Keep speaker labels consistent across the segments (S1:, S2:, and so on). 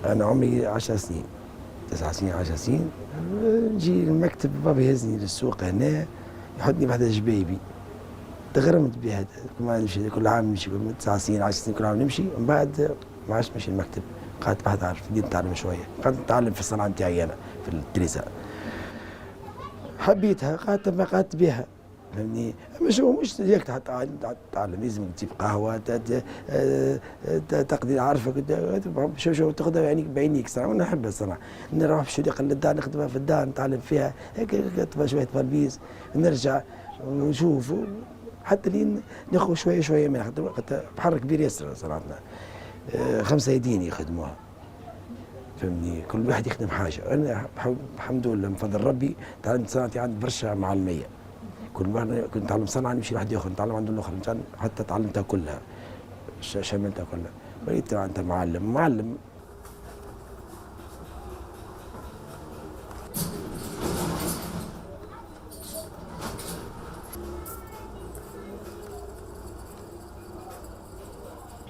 S1: انا عمري 10 سنين 9 سنين 10 سنين. نجي المكتب، بابا يهزني للسوق هنا، يحطني بحد جبايبي. تغرمت بهذا، ما نمشي كل عام، نمشي 9 سنين 10 سنين كل عام نمشي. ومن بعد ما عادش نمشي المكتب، قعدت بحث عارف، بديت نتعلم شويه، قعدت نتعلم في الصنعه نتاعي انا في التريزا. حبيتها، قعدت بها، فهمني. مش ياك تتعلم، لازم تجيب قهوه، تقضي عارفك، شو تاخذها بعينيك صراحه. وانا نحب الصراحه، نروح في شريق للدار، نخدمها في الدار، نتعلم فيها هيك، تبقى شويه تربيز، نرجع ونشوف حتى لين ناخذ شويه شويه من بحر كبير ياسر صراحه. 5 يدين يخدموها، فهمني. كل واحد يخدم حاجه. انا الحمد لله من فضل ربي تعلمت صنعتي عند برشا معلميه. كل مرة كنت نتعلم صنعة نمشي لواحد آخر، نتعلم عند الآخر، حتى تعلمتها كلها، شملتها كلها. وليت أنت معلم.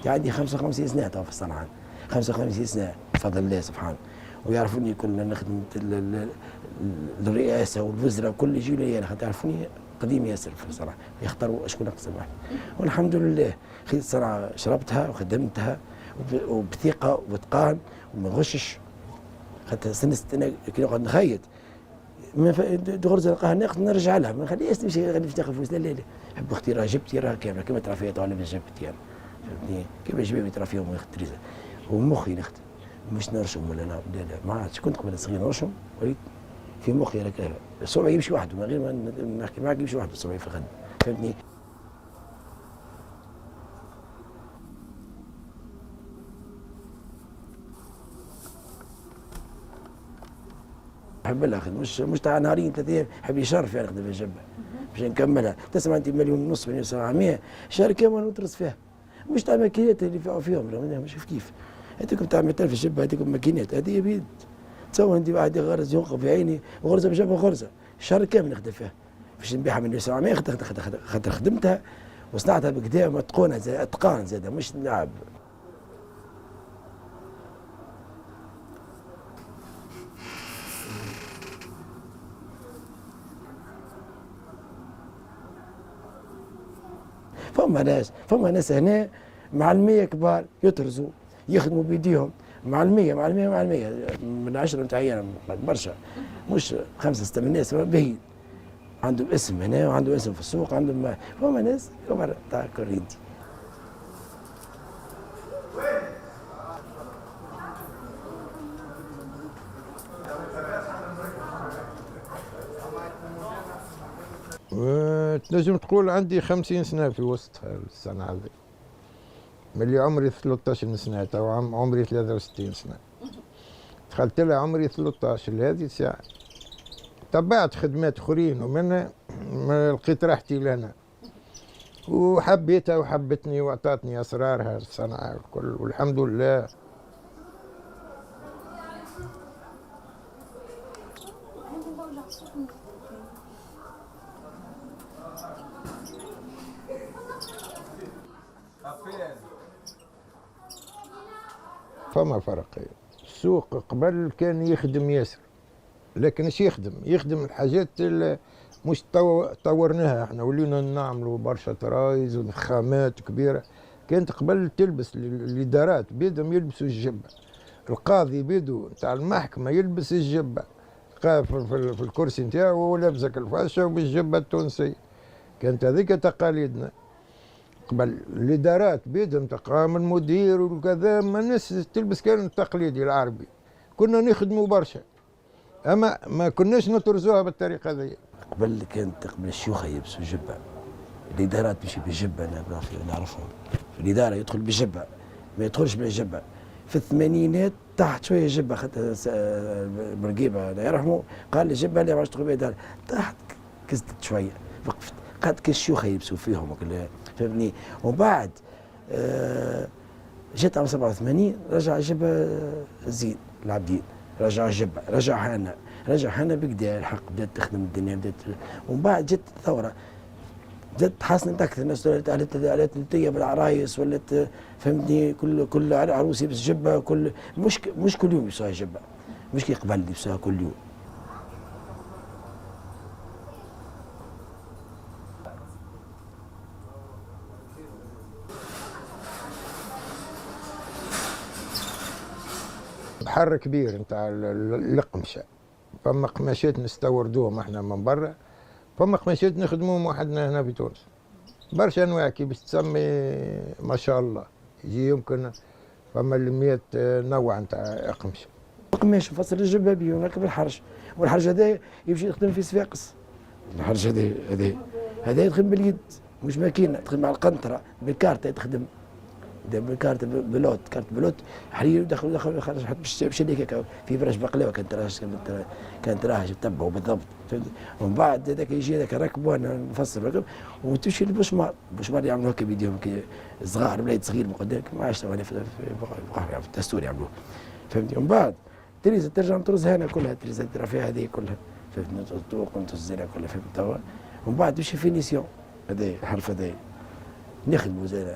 S1: عندي 55 سنة تو في الصنعة، 55 سنة بفضل الله سبحانه. ويعرفوني كلنا نخدم الرئاسة والوزراء وكل يجوا لي أنا، تعرفوني قديم ياسر في الصنعة، يختاروا شكون أقسم واحد. والحمد لله خذيت الصنعة، شربتها وخدمتها وبثقة وبإتقان وما نغشش. خاطر سنست أنا كي نقعد نخيط غرزة نلقاها ناقص نرجع لها، ما نخليهاش نمشي نفتخر فلوس. لا، نحب اختي راه جبتي راه كاملة كما ترى فيها تعلم جبتي أنا، فهمتني. كيما جبابي ترى فيهم التريزة ومخي نخدم، مش نرشم ولا لا، ما عادش. كنت قبل صغير نرشم، وليت في مخي هكا الصبع يمشي وحده، من غير ما نحكي معك يمشي وحده الصبع في الخدمة، فهمتني. نحب لها خدمة، مش تاع نهارين 3 ايام، نحب يشرف يعني نخدم في الجبة باش نكملها. تسمع انت 1.5 مليون 700 شهر كامل ندرس فيها، مش تاع ماكينات اللي فيهم، مش كيف. هذيك تاع ميتال في الجبة، هذيك ماكينات، هذه بيد. تصور انت واحد غرز ينقب في عيني وغرزه بجبه غرزه، شهر كامل نخدم فيها باش نبيعها من 700. خاطر خدمتها وصنعتها بكدا متقونه، زي اتقان زاد، مش لعب. فما ناس هنا معلمية كبار يطرزوا يخدموا بيديهم، معلمية من 10 متعينة برشا، مش 5 6 من الناس باهيين، عندهم اسم هنا وعندهم اسم في السوق، عندهم. فما ناس كبار تاع كورينتي.
S2: تنجم تقول عندي 50 سنة في وسط الصنعة هذه، ملي عمري 13 سنة، تو عمري 63 سنة. دخلت لها عمري 13 لهذه الساعة. تبعت خدمات اخرين ومنها ما لقيت راحتي لهنا، وحبيتها وحبتني واعطتني اسرارها الصنعة الكل، والحمد لله. فما فرق. السوق قبل كان يخدم ياسر، لكن ايش يخدم الحاجات مش طورناها احنا، ولينا نعملوا برشا طرايز وخامات كبيره. كانت قبل تلبس الادارات بيدهم يلبسوا الجبه، القاضي بيدو تاع المحكمه يلبس الجبه، في الكرسي نتاعو لابسك الفاشه وبالجبه التونسيه. كانت هذيك تقاليدنا قبل. الادارات بيدهم تقام المدير وكذا، ما الناس تلبس كان التقليدي العربي. كنا نخدموا برشا، اما ما كناش نطرزوها بالطريقه هذه.
S1: قبل الشيوخ يلبسوا الجبه، الادارات تمشي بالجبه، انا نعرفهم. في الاداره يدخل بالجبه، ما يدخلش بالجبه. في الثمانينات تحت شويه جبه، خاطر برقيبه الله يرحمه قال لي جبه اللي ما عادش تدخل بها، تحت كزدت شويه، وقفت. قعدت كي الشيوخ يلبسوا فيهم، فهمني. ومن بعد جيت عام 87 رجع الجبه زين العابدين، رجع الجبه، رجع حنا بكدا الحق، بدات تخدم الدنيا، ومن بعد جت الثوره زاد تحسنت اكثر، الناس على تطيب العرايس، ولات فهمتني كل عروس يلبس جبه، مش كل يوم يلبسوها جبه، مش كي قبل يلبسوها كل يوم.
S2: بحر كبير نتاع القمشه، فما قماشات نستوردوهم احنا من برا، فما قماشات نخدموهم وحدنا هنا في تونس. برشا انواع كي باش تسمي ما شاء الله، يجي يمكن فما 100 نوع نتاع اقمشه.
S1: قماش فصل الجبابي ونركب الحرج، والحرج هذا يمشي يخدم في صفاقس. الحرج هذا يخدم باليد، مش ماكينه، تخدم على القنطره بالكارت، تخدم بالكارت بلوت، كارت بلوت حرير، دخل خرج حط بشريكه في برش بقلاوه، كانت راهج تتبعوا بالضبط، فهمت. ومن بعد هذاك يجي هذاك ركبوا، انا نفصل ركب وتمشي للبشمار، البشمار يعملوا هكا بيديهم صغار، بلاد صغير من قدام ما عادش في الدستور يعملوه، فهمتني. ومن بعد تريزه ترجع ترزها هنا كلها، تريزه ترى فيها هذه كلها، فهمتني، تطوق وتزينها كلها، فهمت توا. ومن بعد تمشي فينيسيون، هذا الحرف هذا نخدموا زين.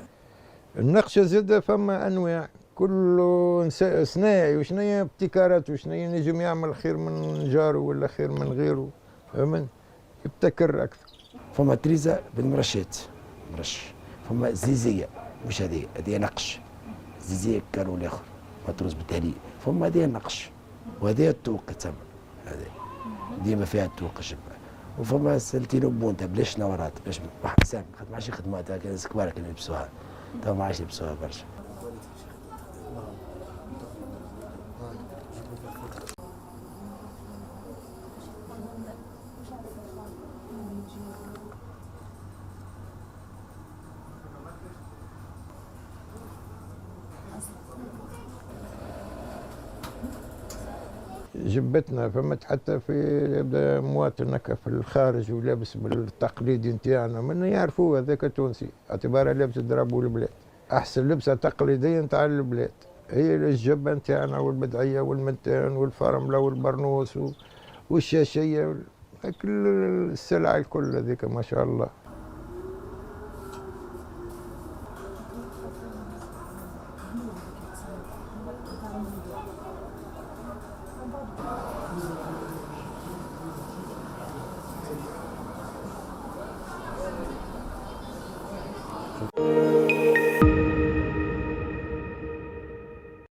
S2: النقشه زاد فما انواع، كل صناعي وشنيا ابتكارات، وشنيا نجم يعمل خير من جاره ولا خير من غيره، فهمت، يبتكر اكثر.
S1: فما تريزه بالمرشات، مرش، فما زيزيه، مش هذه نقش، زيزيه كانوا الاخر مطروز بالتالي، فما هذه نقش، وهذه التوق تسمى، هذه ديما فيها التوق الجبه. وفما سلتينو بونتا بلاش نورات، باش واحد سام ما عادش يخدموها، كان كبار كانوا يلبسوها، تو ما عادش يلبسوها برشا.
S2: جبتنا فمت حتى في مواطن هكا في الخارج ولابس بالتقليدي نتاعنا، من يعرفوه هذاك تونسي، اعتباره لابس درابو البلاد. احسن لبسه تقليديه نتاع البلاد هي الجبه نتاعنا، والبدعيه والمنتان والفرمله والبرنوس والشاشيه، كل السلع الكل هذيك ما شاء الله.